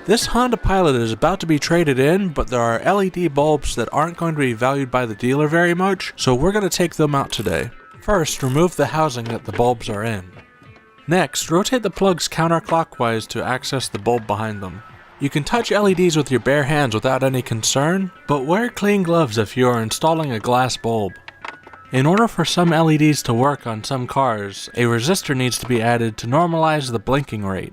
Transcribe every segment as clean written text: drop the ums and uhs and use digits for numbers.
This Honda Pilot is about to be traded in, but there are LED bulbs that aren't going to be valued by the dealer very much, so we're going to take them out today. First, remove the housing that the bulbs are in. Next, rotate the plugs counterclockwise to access the bulb behind them. You can touch LEDs with your bare hands without any concern, but wear clean gloves if you are installing a glass bulb. In order for some LEDs to work on some cars, a resistor needs to be added to normalize the blinking rate.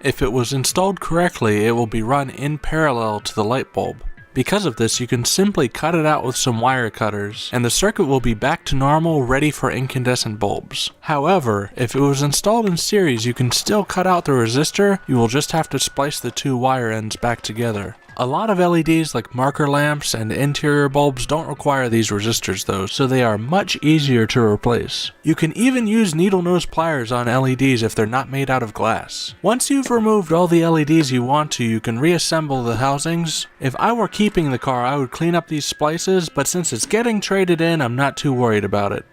If it was installed correctly, it will be run in parallel to the light bulb. Because of this, you can simply cut it out with some wire cutters, and the circuit will be back to normal, ready for incandescent bulbs. However, if it was installed in series, you can still cut out the resistor, you will just have to splice the two wire ends back together. A lot of LEDs like marker lamps and interior bulbs don't require these resistors though, so they are much easier to replace. You can even use needle nose pliers on LEDs if they're not made out of glass. Once you've removed all the LEDs you want to, you can reassemble the housings. If I were keeping the car, I would clean up these splices, but since it's getting traded in, I'm not too worried about it.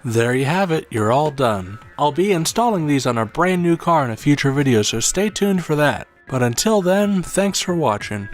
There you have it, you're all done. I'll be installing these on a brand new car in a future video, so stay tuned for that. But until then, thanks for watching.